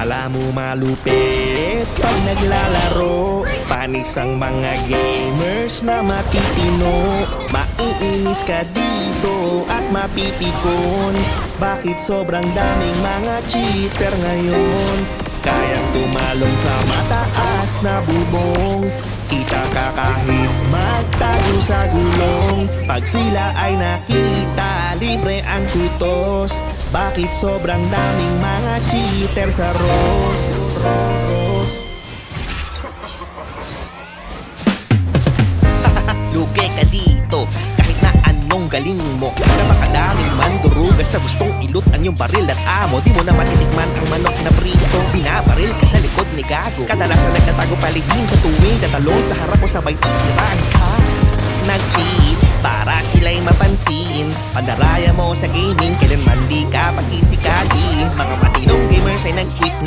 Akala mo malupit pag naglalaro. Panis ang mga gamers na matitino. Maiinis ka dito at mapipikon. Bakit sobrang daming mga cheater ngayon? Kayang tumalon sa mataas na bubong. Kita ka kahit magtago sa gulong. Pag sila ay nakita, libre ang kutos. Bakit sobrang daming mga cheater sa ROS? Lugi ka dito, kahit na anong galing mo. Napakadaming mandurugas na gustong ilot ang iyong baril at amo. Di mo na matitikman ang manok na prito. Binabaril ka sa likod ni Gago. Kadalasan nagtatago palihim sa tuwing tatalon sa harap mo, sabay titiran ka. Nag-cheat para sila'y mapansin. Pandaraya mo sa gaming, kailanman di ka pasisikahin. Mga matinong gamers ay nag-quit